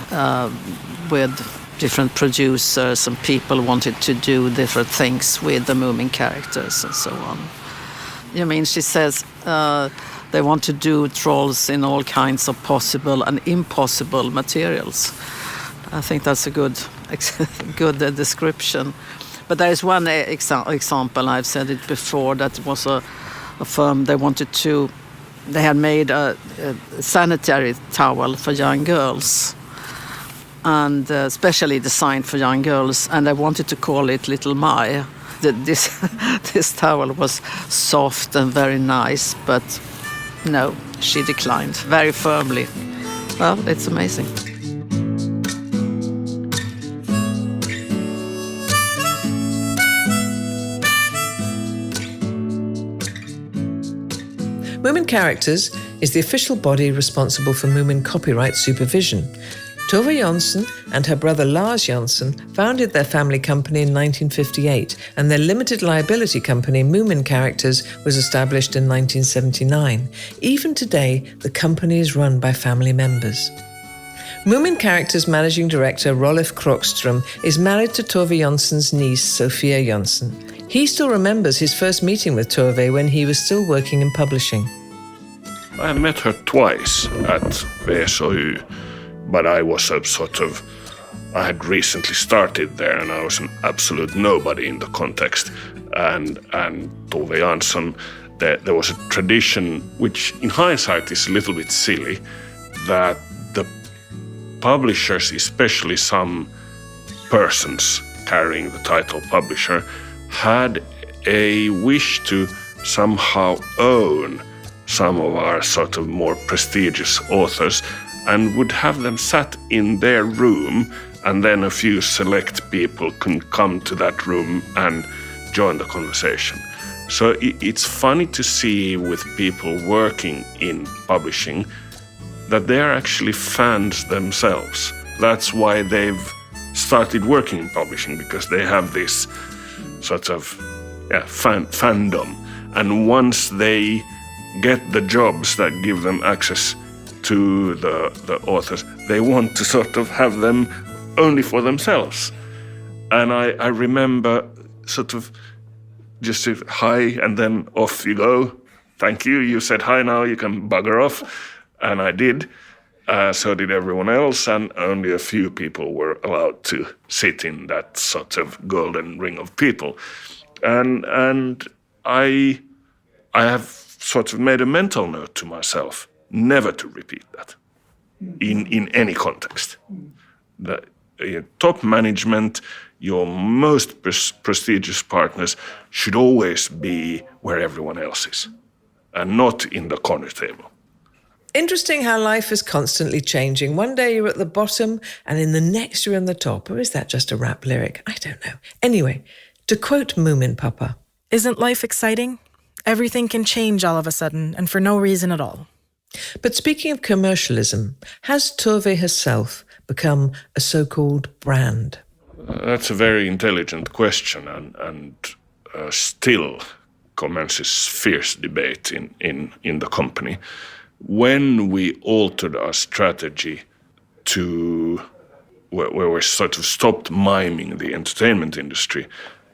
B: with different producers and people wanted to do different things with the Moomin characters and so on. I mean, she says they want to do trolls in all kinds of possible and impossible materials. I think that's a good description. But there is one example, I've said it before, that was a firm, they had made a sanitary towel for young girls, and especially designed for young girls, and I wanted to call it Little Mai. This towel was soft and very nice, but no, she declined very firmly. Well, it's amazing.
A: Moomin Characters is the official body responsible for Moomin copyright supervision. Tove Jansson and her brother Lars Jansson founded their family company in 1958, and their limited liability company Moomin Characters was established in 1979. Even today, the company is run by family members. Moomin Characters managing director Rolf Krokström is married to Tove Jansson's niece Sophia Jansson. He still remembers his first meeting with Tove when he was still working in publishing.
G: I met her twice at VSOU, but I was I had recently started there and I was an absolute nobody in the context. And Tove Jansson, there was a tradition, which in hindsight is a little bit silly, that the publishers, especially some persons carrying the title publisher, had a wish to somehow own some of our more prestigious authors and would have them sat in their room, and then a few select people can come to that room and join the conversation. So it's funny to see with people working in publishing that they are actually fans themselves. That's why they've started working in publishing, because they have this fandom. And once they get the jobs that give them access to the authors, they want to have them only for themselves. And I remember just say hi and then off you go. Thank you, you said hi, now you can bugger off. And I did. So did everyone else, and only a few people were allowed to sit in that golden ring of people. And I have made a mental note to myself never to repeat that in any context. The top management, your most prestigious partners should always be where everyone else is, and not in the corner table.
A: Interesting how life is constantly changing. One day you're at the bottom and in the next you're on the top. Or is that just a rap lyric? I don't know. Anyway, to quote Moomin Papa,
H: "Isn't life exciting? Everything can change all of a sudden and for no reason at all."
A: But speaking of commercialism, has Tove herself become a so-called brand?
G: That's a very intelligent question and still commences fierce debate in the company. When we altered our strategy to where we stopped miming the entertainment industry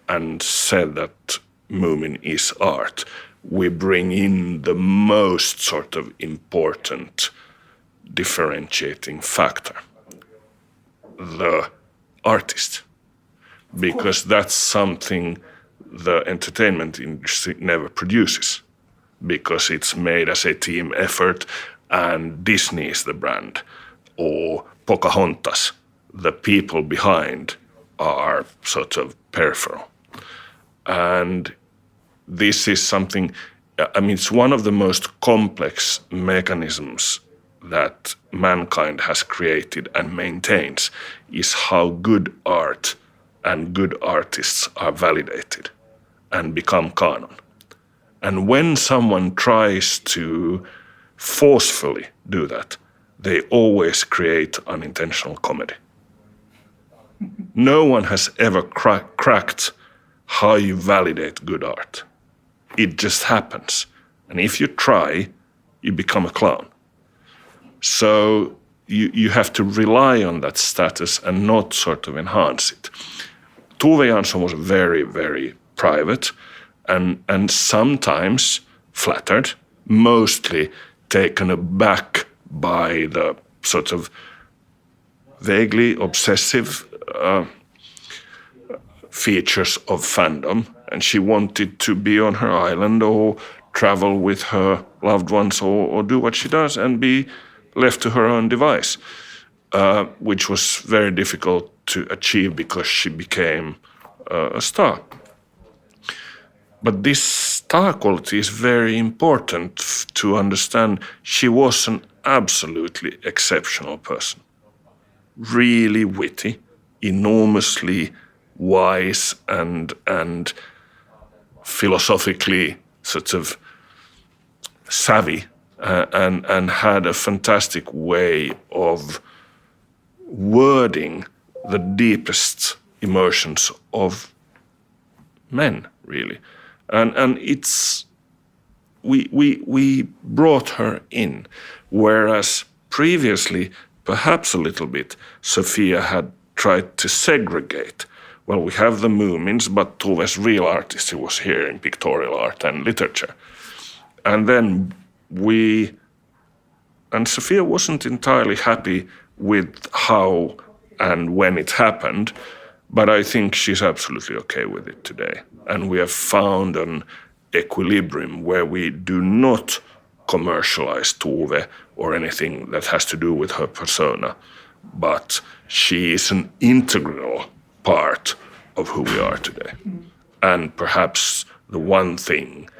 G: and said that Moomin is art, we bring in the most important differentiating factor, the artist, because that's something the entertainment industry never produces, because it's made as a team effort and Disney is the brand, or Pocahontas, the people behind are peripheral. And this is something, I mean, it's one of the most complex mechanisms that mankind has created and maintains, is how good art and good artists are validated and become canon. And when someone tries to forcefully do that, they always create unintentional comedy. No one has ever cracked how you validate good art. It just happens. And if you try, you become a clown. So you have to rely on that status and not sort of enhance it. Tove Jansson was very, very private and sometimes flattered, mostly taken aback by the sort of vaguely obsessive features of fandom. And she wanted to be on her island or travel with her loved ones or do what she does and be left to her own device, which was very difficult to achieve because she became a star. But this star quality is very important to understand. She was an absolutely exceptional person. Really witty, enormously wise and philosophically sort of savvy, and had a fantastic way of wording the deepest emotions of men, really. And it's we brought her in, whereas previously, perhaps a little bit, Sophia had tried to segregate. Well, we have the Moomins, but Tove's real artistry was here in pictorial art and literature. And then Sophia wasn't entirely happy with how and when it happened, but I think she's absolutely okay with it today. And we have found an equilibrium where we do not commercialize Tove or anything that has to do with her persona, but she is an integral part of who we are today. And perhaps the one thing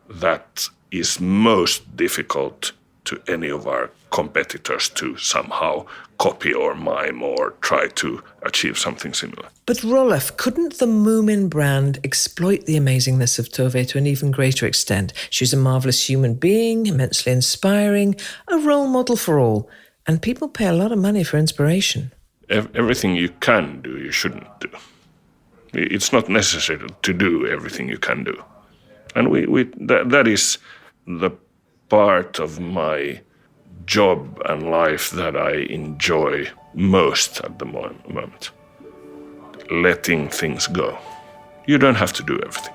G: that is most difficult to any of our competitors to somehow copy or mime or try to achieve something similar.
A: But Rolf, couldn't the Moomin brand exploit the amazingness of Tove to an even greater extent? She's a marvellous human being, immensely inspiring, a role model for all, and people pay a lot of money for inspiration.
G: Everything you can do, you shouldn't do. It's not necessary to do everything you can do. And that is the part of my job and life that I enjoy most at the moment. Letting things go. You don't have to do everything.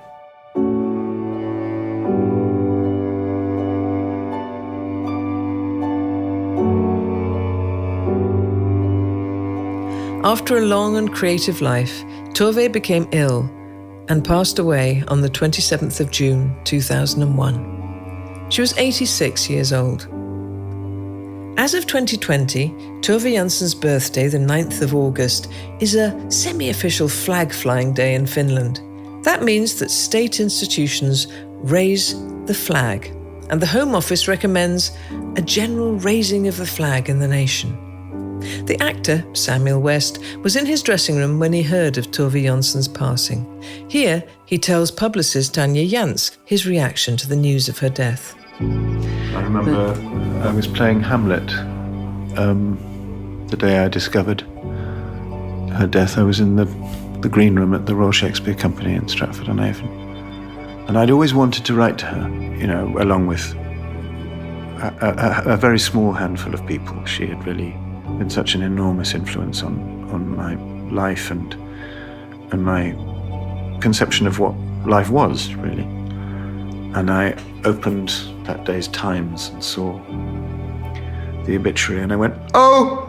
A: After a long and creative life, Tove became ill and passed away on the 27th of June, 2001. She was 86 years old. As of 2020, Tove Jansson's birthday, the 9th of August, is a semi-official flag-flying day in Finland. That means that state institutions raise the flag, and the Home Office recommends a general raising of the flag in the nation. The actor, Samuel West, was in his dressing room when he heard of Tove Jansson's passing. Here, he tells publicist Tove Jansson his reaction to the news of her death.
C: I remember I was playing Hamlet the day I discovered her death. I was in the green room at the Royal Shakespeare Company in Stratford-on-Avon. And I'd always wanted to write to her, along with a very small handful of people. She had really been such an enormous influence on my life and my conception of what life was, really. And I opened that day's Times and saw the obituary, and I went, "Oh!"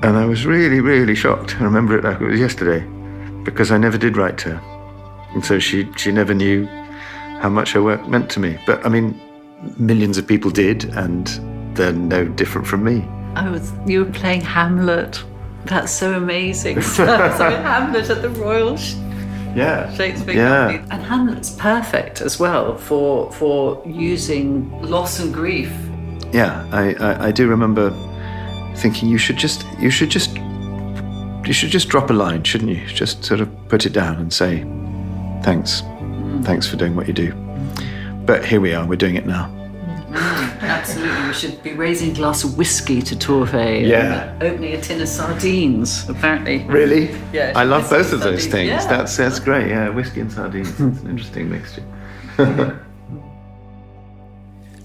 C: And I was really, really shocked. I remember it like it was yesterday, because I never did write to her. And so she never knew how much her work meant to me. But, I mean, millions of people did, and they're no different from me.
I: You were playing Hamlet. That's so amazing. So Hamlet at the Royal
C: Yeah.
B: Shakespeare
C: Yeah.
B: Company. And Hamlet's perfect as well for using loss and grief.
C: Yeah, I do remember thinking you should just drop a line, shouldn't you? Just sort of put it down and say, thanks for doing what you do. But here we are, we're doing it now.
B: Absolutely, we should be raising a glass of whiskey to Tove.
C: Yeah.
B: And opening a tin of sardines, apparently.
C: Really?
B: Yeah.
C: I love both of those things.
B: Yeah.
C: That's great. Yeah, whiskey and sardines. It's an interesting mixture.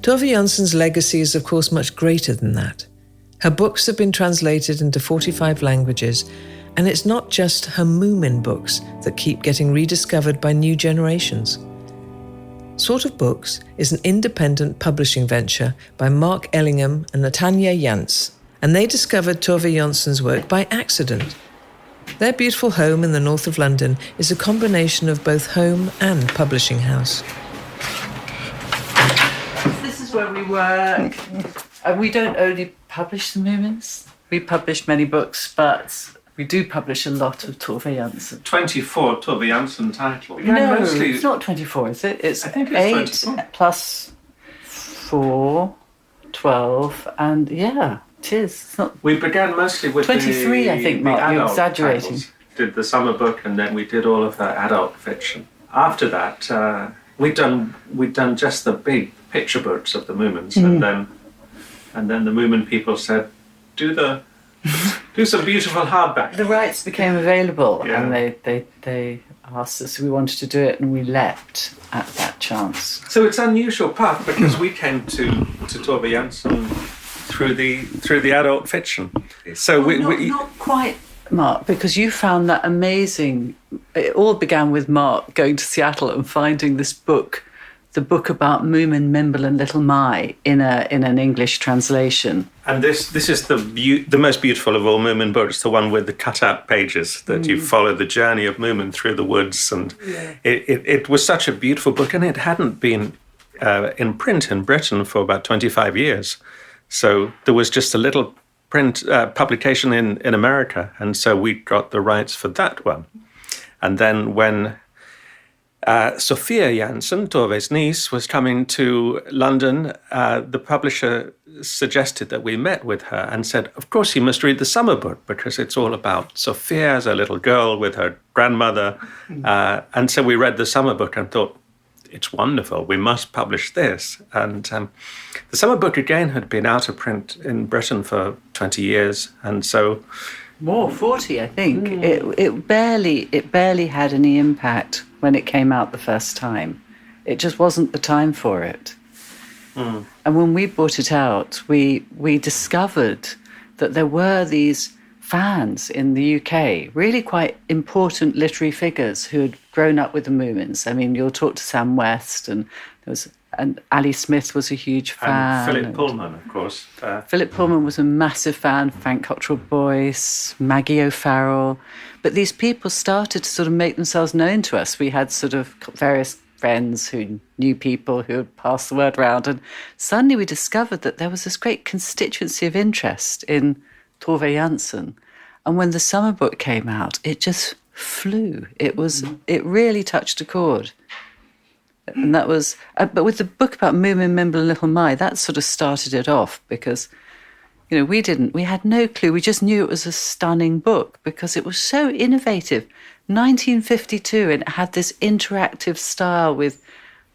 A: Tove Jansson's legacy is, of course, much greater than that. Her books have been translated into 45 languages, and it's not just her Moomin books that keep getting rediscovered by new generations. Sort of Books is an independent publishing venture by Mark Ellingham and Tove Jansson, and they discovered Tove Jansson's work by accident. Their beautiful home in the north of London is a combination of both home and publishing house.
B: This is where we work. And we don't only publish the Moomins. We publish many books, but we do publish a lot of Tove Jansson.
I: 24 Tove Jansson titles.
B: No,
I: mostly...
B: it's not 24, is it? It's
I: I think it's
B: 8
I: 24.
B: plus 4, 12, and yeah, it is. It's not.
I: We began mostly with
B: 23, I think, Mark, you're
I: adult
B: exaggerating.
I: titles. Did the summer book, and then we did all of the adult fiction. After that, we'd done just the big picture books of the Moomins, and then the Moomin people said, do some beautiful hardback.
B: The rights became available,
I: Yeah.
B: and they asked us if we wanted to do it, and we leapt at that chance.
I: So it's an unusual path because we came to Tove Jansson through the adult fiction. So
B: Not quite, Mark, because you found that amazing. It all began with Mark going to Seattle and finding this book, the book about Moomin, Mimble and Little Mai in an English translation.
I: And this is the most beautiful of all Moomin books, the one with the cut-out pages that you follow the journey of Moomin through the woods. And it was such a beautiful book, and it hadn't been in print in Britain for about 25 years. So there was just a little print publication in America, and so we got the rights for that one. And then when Sophia Jansson, Tove's niece, was coming to London, the publisher suggested that we met with her and said, of course, you must read the summer book because it's all about Sophia as a little girl with her grandmother. And so we read the summer book and thought, it's wonderful, we must publish this. And the summer book, again, had been out of print in Britain for 20 years. And so...
B: More, 40, I think. It barely had any impact when it came out the first time. It just wasn't the time for it. And when we brought it out, we discovered that there were these fans in the UK, really quite important literary figures who had grown up with the Moomins. I mean, you'll talk to Sam West, and Ali Smith was a huge fan.
I: And Philip Pullman, of course.
B: Philip Pullman was a massive fan, Frank Cottrell Boyce, Maggie O'Farrell. But these people started to sort of make themselves known to us. We had sort of various friends who knew people who had passed the word around. And suddenly we discovered that there was this great constituency of interest in Tove Jansson. And when the summer book came out, it just flew. It really touched a chord. And that was, but with the book about Moomin, Mimble and Little Mai, that sort of started it off because, we had no clue. We just knew it was a stunning book because it was so innovative. 1952, and it had this interactive style with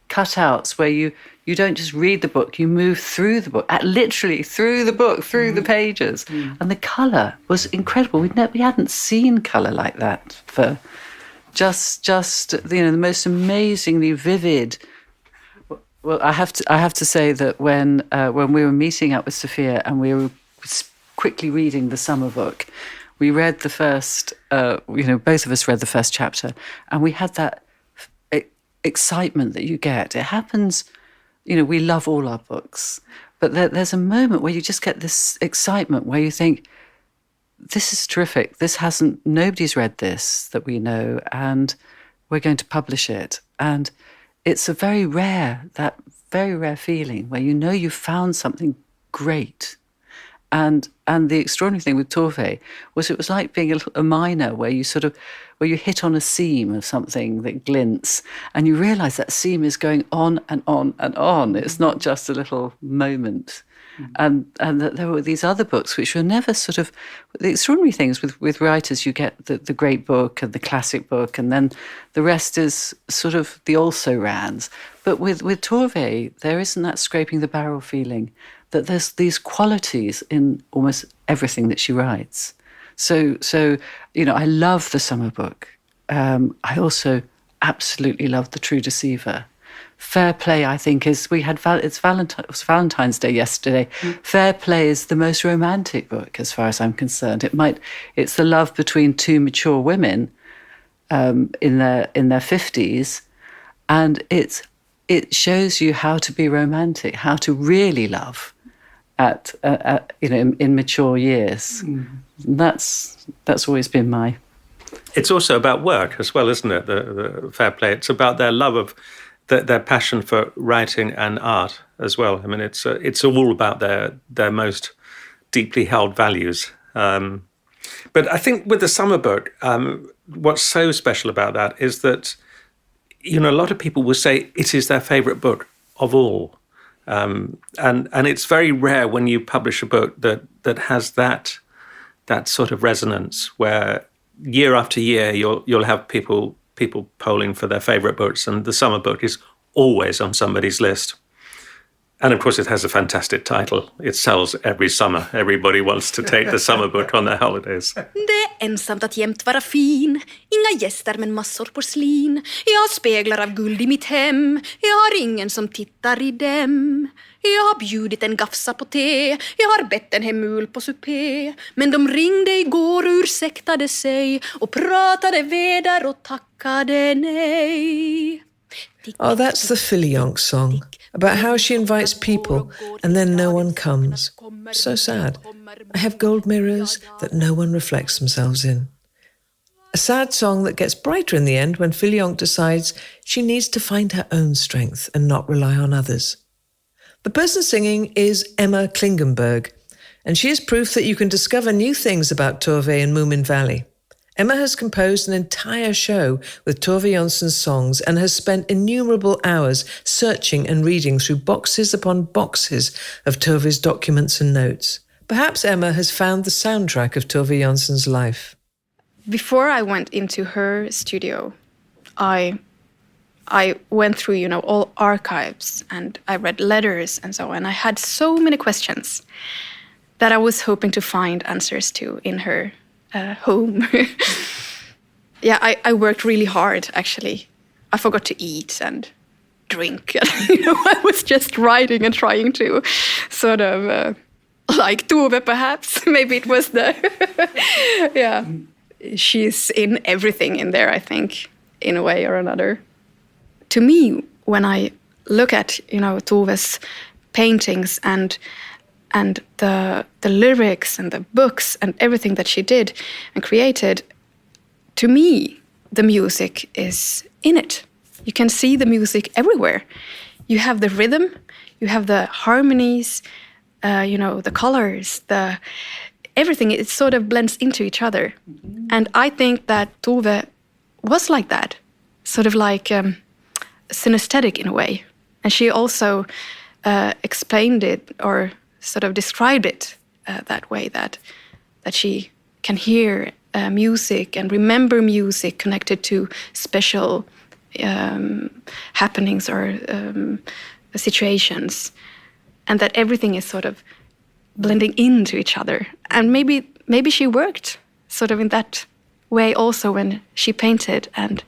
B: cutouts where you don't just read the book, you move through the book, literally through the book, through the pages. And the colour was incredible. We hadn't seen colour like that for... Just the most amazingly vivid. Well, I have to say that when we were meeting up with Sophia and we were quickly reading the summer book, we read the first. Both of us read the first chapter, and we had that excitement that you get. It happens. We love all our books, but there's a moment where you just get this excitement where you think, this is terrific. Nobody's read this that we know, and we're going to publish it. And it's a very rare feeling where you've found something great. And the extraordinary thing with Tove was it was like being a miner where you hit on a seam of something that glints and you realise that seam is going on and on and on. It's not just a little moment. And that there were these other books which were never sort of the extraordinary things with writers. You get the great book and the classic book, and then the rest is sort of the also-rans. But with Tove, there isn't that scraping the barrel feeling, that there's these qualities in almost everything that she writes. So I love the summer book. I also absolutely love The True Deceiver. Fair Play, I think, it was Valentine's Day yesterday. Fair Play is the most romantic book, as far as I'm concerned. It's the love between two mature women in their 50s, and it shows you how to be romantic, how to really love in mature years. That's always been my.
I: It's also about work as well, isn't it? The Fair Play. It's about their love of their passion for writing and art as well. I mean, it's all about their most deeply held values. But I think with the summer book, what's so special about that is that a lot of people will say it is their favourite book of all. And it's very rare when you publish a book that has that sort of resonance, where year after year you'll have people polling for their favourite books, and the summer book is always on somebody's list. And of course it has a fantastic title. It sells every summer. Everybody wants to take the summer book on their holidays.
J: Det är ensamt att jämt vara fin. Inga gäster men massor porslin. Jag har speglar av guld i mitt hem. Jag har ingen som tittar i dem. Jag har bjudit en gafsa på te. Jag har bett en hemul på supé. Men de ringde igår och ursäktade sig och pratade väder och tackade nej.
A: Oh, that's the Filionk song, about how she invites people and then no one comes. So sad. I have gold mirrors that no one reflects themselves in. A sad song that gets brighter in the end when Filionk decides she needs to find her own strength and not rely on others. The person singing is Emma Klingenberg, and she is proof that you can discover new things about Tove and Moomin Valley. Emma has composed an entire show with Tove Jansson's songs and has spent innumerable hours searching and reading through boxes upon boxes of Tove's documents and notes. Perhaps Emma has found the soundtrack of Tove Jansson's life.
E: Before I went into her studio, I went through, all archives, and I read letters and so on. I had so many questions that I was hoping to find answers to in her home. Yeah, I worked really hard, actually. I forgot to eat and drink. I was just writing and trying to sort of, like Tove, perhaps. Maybe it was the... Yeah. She's in everything in there, I think, in a way or another. To me, when I look at, Tove's paintings and the lyrics and the books and everything that she did and created, to me, the music is in it. You can see the music everywhere. You have the rhythm, you have the harmonies, the colors, everything. It sort of blends into each other. Mm-hmm. And I think that Tove was like that, sort of like synesthetic in a way. And she also explained it or sort of described it that way, that she can hear music and remember music connected to special happenings or situations, and that everything is sort of blending into each other. And maybe she worked sort of in that way also when she painted and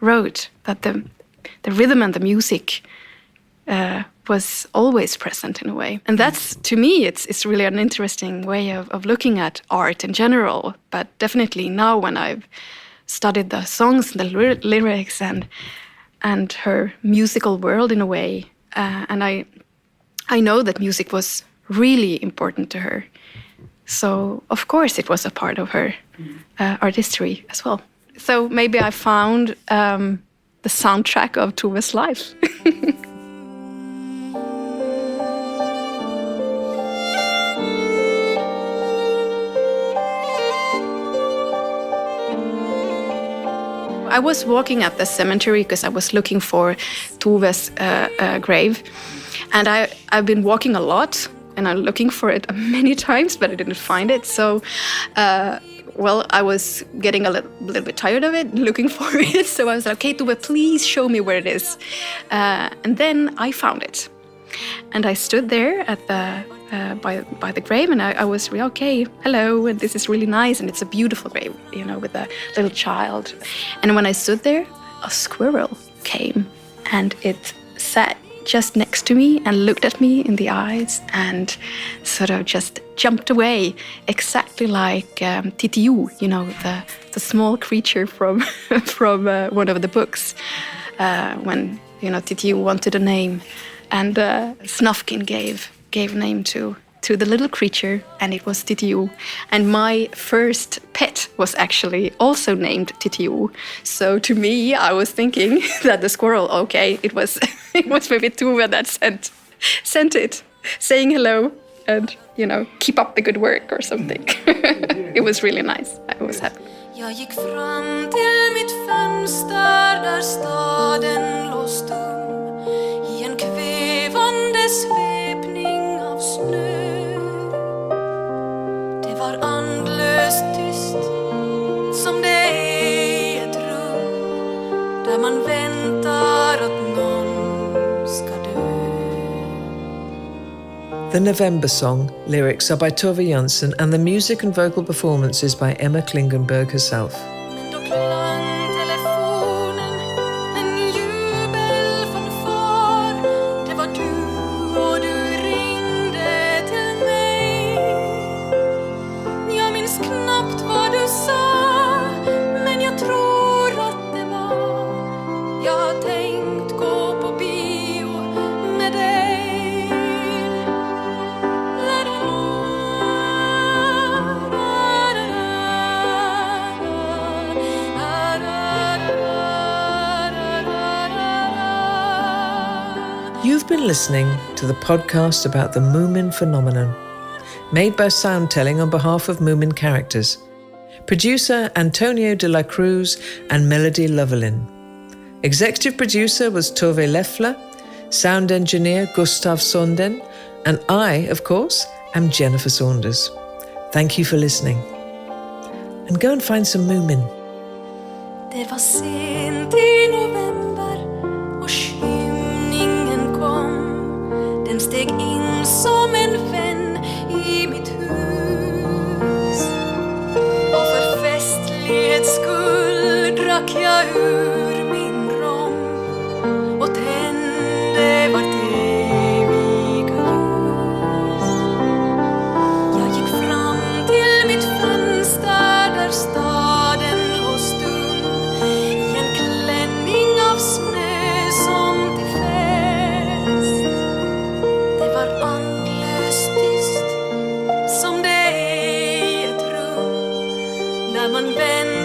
E: wrote, that the rhythm and the music was always present in a way. And that's, to me, it's really an interesting way of looking at art in general. But definitely now when I've studied the songs and the lyrics and her musical world in a way, and I know that music was really important to her. So, of course, it was a part of her art history as well. So maybe I found the soundtrack of Tove's life.
J: I was walking at the cemetery because I was looking for Tove's grave. And I've been walking a lot and I'm looking for it many times, but I didn't find it. So, I was getting a little bit tired of it, looking for it. So I was like, okay, Tove, please show me where it is. And then I found it. And I stood there at by the grave, and I was really, okay, hello, and this is really nice, and it's a beautiful grave, with a little child. And when I stood there, a squirrel came, and it sat just next to me and looked at me in the eyes and sort of just jumped away, exactly like Titiou, the small creature from one of the books, when Titiou wanted a name, and Snufkin gave name to the little creature, and it was Titiou. And my first pet was actually also named Titiou. So to me, I was thinking that the squirrel, okay, it was maybe Tove that sent it, saying hello and, keep up the good work or something. It was really nice. I was happy.
K: Jag gick fram till mitt fönster där staden låg stum I en kvävande svepning av snö. Det var andlöst tyst som det är I ett rum där man väntar att någon ska dö.
A: The November Song lyrics are by Tove Jansson and the music and vocal performances by Emma Klingenberg herself.
K: Men då klang telefonen en jubelfanfar. Det var du och du ringde till mig. Jag minns knappt vad du sa, men jag tror att det var jag har tänkt gå på bio med dig.
A: You've been listening to the podcast about the Moomin phenomenon, made by Soundtelling on behalf of Moomin characters. Producer Antonio de la Cruz and Melody Lovelin. Executive producer was Tove Leffler, sound engineer Gustav Sonden, and I, of course, am Jennifer Saunders. Thank you for listening. And go and find some Moomin.
K: Det var sent I november och skymningen kom. Den steg in som en vän I mitt hus. Och för festlighets skull drack jag ur min rom och tände vart eviga ljus. Jag gick fram till mitt fönster där staden låg stum I en klänning av snö som till fest. Det var andlöst tyst som det är I ett rum där man vänder